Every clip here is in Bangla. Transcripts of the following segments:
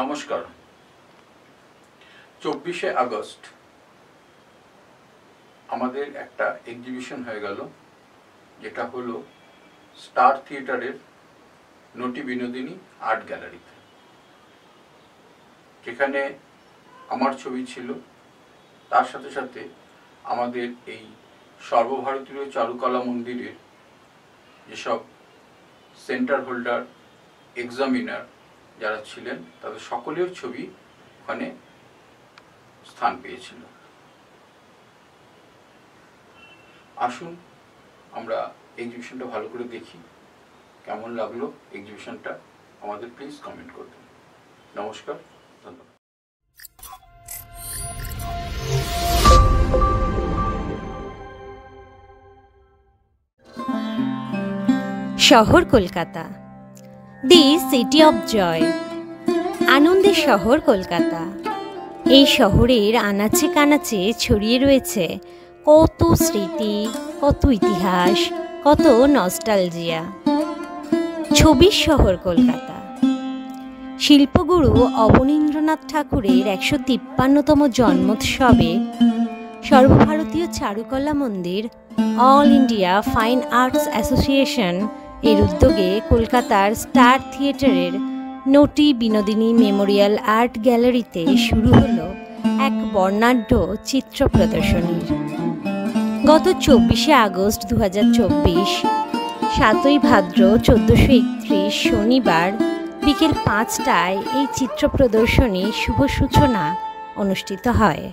নমস্কার। 24শে আগস্ট আমাদের একটা এক্সিবিশন হয়ে গেল, যেটা হলো স্টার থিয়েটারের নটি বিনোদিনী আর্ট গ্যালারিতে, যেখানে আমার ছবি ছিল। তার সাথে সাথে আমাদের এই সর্বভারতীয় চারুকলা মন্দিরের যেসব সেন্টার হোল্ডার, এক্সামিনার যারা ছিলেন, তাদের সকলের ছবি ওখানে স্থান পেয়েছিল। আসুন আমরা এক্সিবিশনটা ভালো করে দেখি। কেমন লাগলো এক্সিবিশনটা আমাদের প্লিজ কমেন্ট করবেন। নমস্কার, ধন্যবাদ। শহর Kolkata, the city of joy, আনন্দের শহর কলকাতা। এই শহরের আনাচে কানাচে ছড়িয়ে রয়েছে কত স্মৃতি, কত ইতিহাস, কত নস্টালজিয়া। ছবির শহর কলকাতা। শিল্পগুরু অবনীন্দ্রনাথ ঠাকুরের 153তম জন্মোৎসবে সর্বভারতীয় চারুকলা মন্দির, all India fine arts association এর উদ্যোগে কলকাতার স্টার থিয়েটারের নটি বিনোদিনী মেমোরিয়াল আর্ট গ্যালারিতে শুরু হলো এক বর্ণাঢ্য চিত্র প্রদর্শনী। গত 24শে আগস্ট 2024, 7ই ভাদ্র 1431 শনিবার বিকেল 5টায় এই চিত্র প্রদর্শনী শুভ সূচনা অনুষ্ঠিত হয়।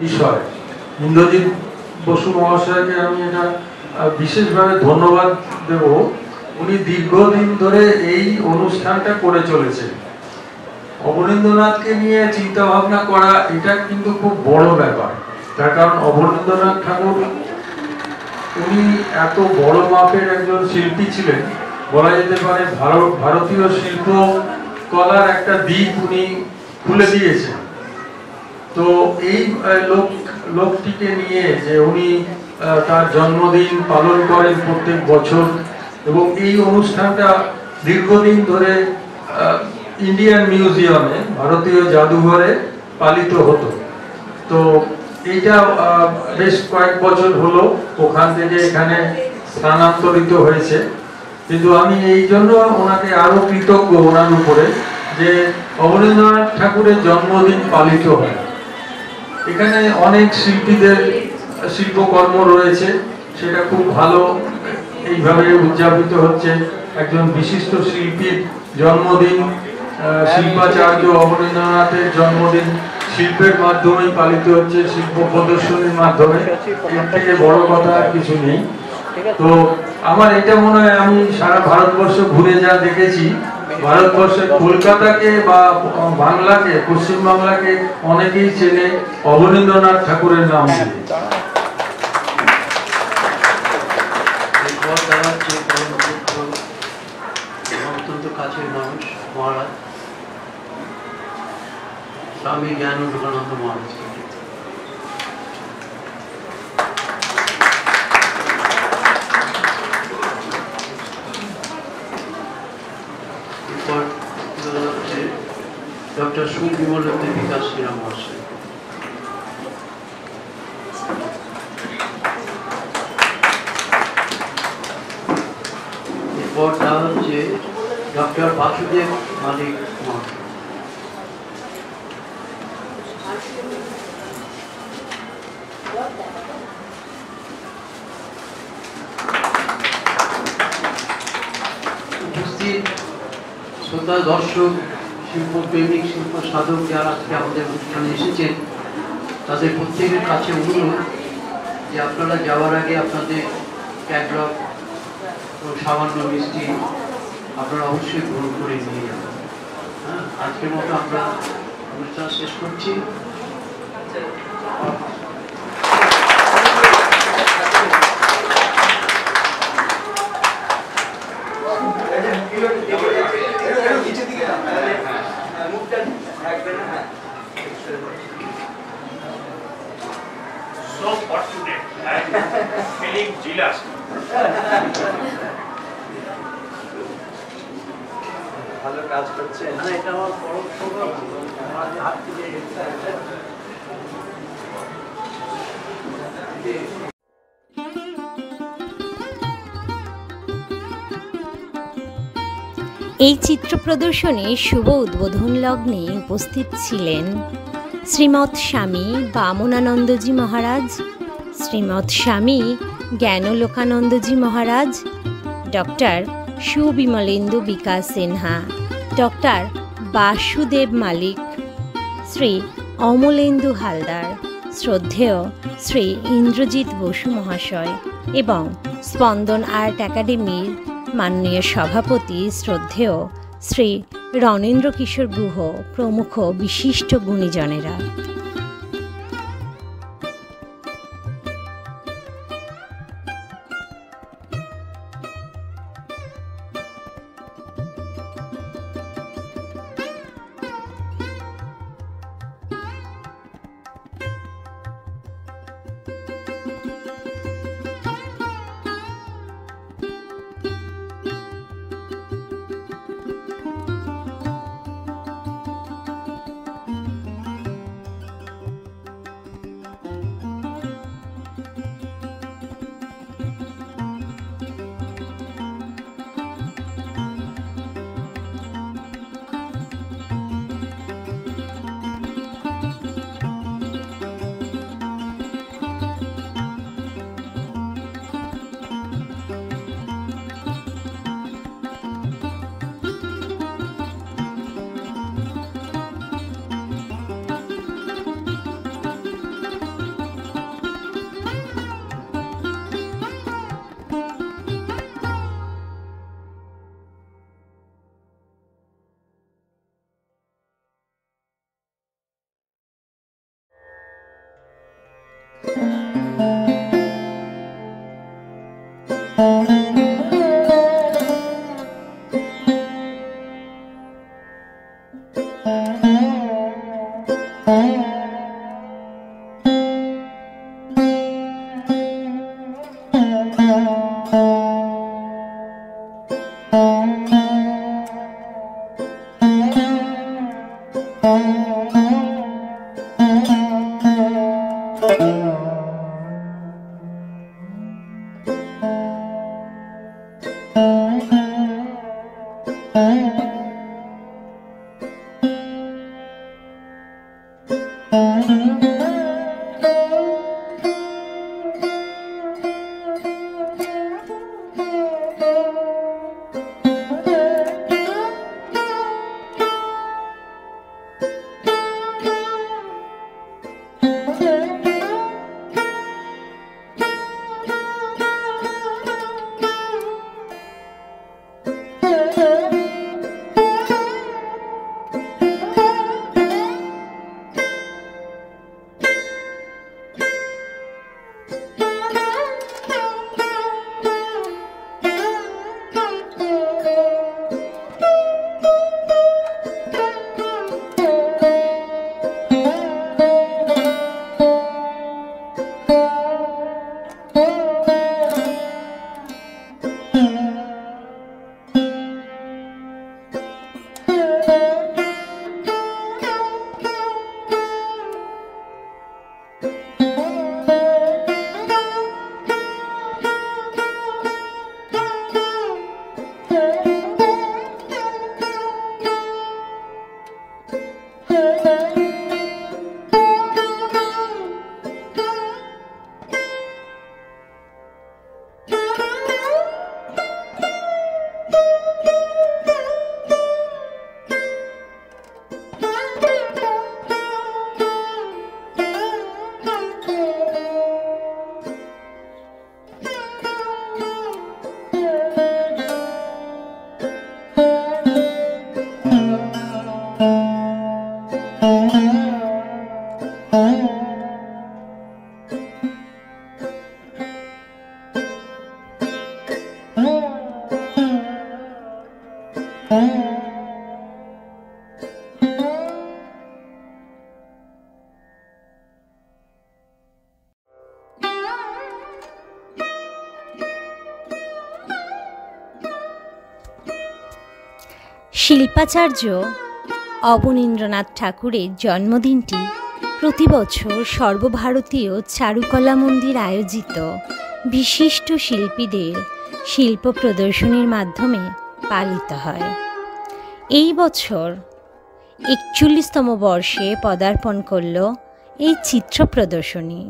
বিষয় ইন্দ্রজিৎ বসু মহাশয়কে আমি এটা বিশেষভাবে ধন্যবাদ দেব। উনি দীর্ঘদিন ধরে এই অনুষ্ঠানটা করে চলেছেন। অবনীন্দ্রনাথকে নিয়ে চিন্তা ভাবনা করা এটা কিন্তু খুব বড় ব্যাপার। তার কারণ অবনীন্দ্রনাথ ঠাকুর উনি এত বড় মাপের একজন শিল্পী ছিলেন, বলা যেতে পারে ভারতীয় শিল্প কলার একটা দিক উনি খুলে দিয়েছেন। তো এই লোকটিকে নিয়ে যে উনি তার জন্মদিন পালন করেন প্রত্যেক বছর, এবং এই অনুষ্ঠানটা দীর্ঘদিন ধরে ইন্ডিয়ান মিউজিয়ামে, ভারতীয় জাদুঘরে পালিত হতো। তো এইটা বেশ কয়েক বছর হলো ওখান থেকে এখানে স্থানান্তরিত হয়েছে। কিন্তু আমি এই জন্য ওনাকে আরো কৃতজ্ঞ ওনার উপরে যে অবনীন্দ্রনাথ ঠাকুরের জন্মদিন পালিত হয়। এখানে অনেক শিল্পীদের শিল্পকর্ম রয়েছে, সেটা খুব ভালো এইভাবে উদযাপিত হচ্ছে। একজন বিশিষ্ট শিল্পীর জন্মদিন, শিল্পাচার্য অবনীন্দ্রনাথের জন্মদিন শিল্পের মাধ্যমেই পালিত হচ্ছে, শিল্প প্রদর্শনীর মাধ্যমে। এর থেকে বড় কথা আর কিছু নেই। তো আমার এটা মনে হয়, আমি সারা ভারতবর্ষ ঘুরে যা দেখেছি, ভারতবর্ষের কলকাতাকে বা বাংলাকে, পশ্চিম বাংলাকে অনেকেই চেনে অবনীন্দ্রনাথ ঠাকুরের নাম দিয়ে। অত্যন্ত কাছের মানুষ মহারাজ স্বামী জ্ঞানানন্দ মহারাজ। ডক্টর সুবিমলেন্দ্র বিকাশ শ্রীরাম মহাশয়। এরপর তা হচ্ছে ডক্টর বাসুদেব মালিক মহাশয়। উপস্থিত শ্রোতা দর্শক শিল্পপ্রেমিক শিল্প সাধক যারা আজকে আমাদের অনুষ্ঠানে এসেছেন তাদের প্রত্যেকের কাছে অনুরোধ যে আপনারা যাওয়ার আগে আপনাদের ক্যাটলগ ও সামান্য মিষ্টি আপনারা অবশ্যই গ্রহণ করে নিয়ে যাবেন। হ্যাঁ, আজকের মতো আমরা অনুষ্ঠান শেষ করছি। So fortunate and feeling jealous. ভালো কাজ করছেন। না, এটা আমার বড় সৌভাগ্য, আমার হাত থেকে এই চিত্র প্রদর্শনী শুভ উদ্বোধন লগ্নে উপস্থিত ছিলেন শ্রীমৎ স্বামী বামনানন্দজি মহারাজ, শ্রীমৎ স্বামী জ্ঞানলোকানন্দজি মহারাজ, ডক্টর সুবিমলেন্দু বিকাশ সিনহা, ডক্টর বাসুদেব মালিক, শ্রী অমলেন্দু হালদার, শ্রদ্ধেয় শ্রী ইন্দ্রজিৎ বসু মহাশয় এবং স্পন্দন আর্ট একাডেমির মাননীয় সভাপতি শ্রদ্ধেয় শ্রী রণেন্দ্র কিশোর গুহ প্রমুখ বিশিষ্ট গুণীজনেরা। শিল্পাচার্য অবনীন্দ্রনাথ ঠাকুরের জন্মদিনটি প্রতি বছর সর্বভারতীয় চারুকলা মন্দির আয়োজিত বিশিষ্ট শিল্পীদের শিল্প প্রদর্শনীর মাধ্যমে পালিত হয়। এই বছর ৪১তম বর্ষে পদার্পণ করল এই চিত্র প্রদর্শনী।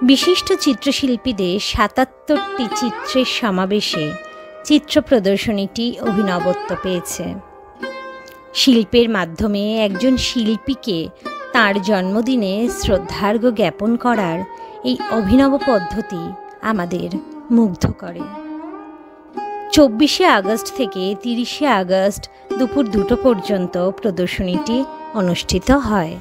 বিশিষ্ট চিত্রশিল্পীদের ৭৭টি চিত্রের সমাবেশে চিত্র প্রদর্শনীটি অভিনবত্ব পেয়েছে। শিল্পের মাধ্যমে একজন শিল্পীকে তাঁর জন্মদিনে শ্রদ্ধার্ঘ্য জ্ঞাপন করার এই অভিনব পদ্ধতি আমাদের মুগ্ধ করে। ২৪শে আগস্ট থেকে ৩০শে আগস্ট দুপুর ২টো পর্যন্ত প্রদর্শনীটি অনুষ্ঠিত হয়।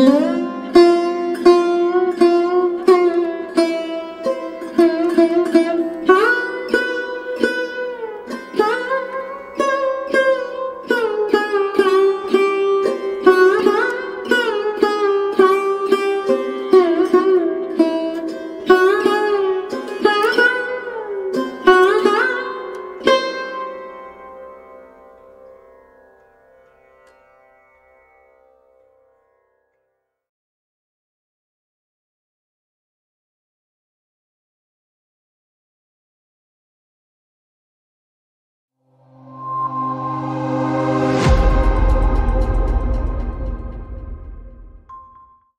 নমস্কার।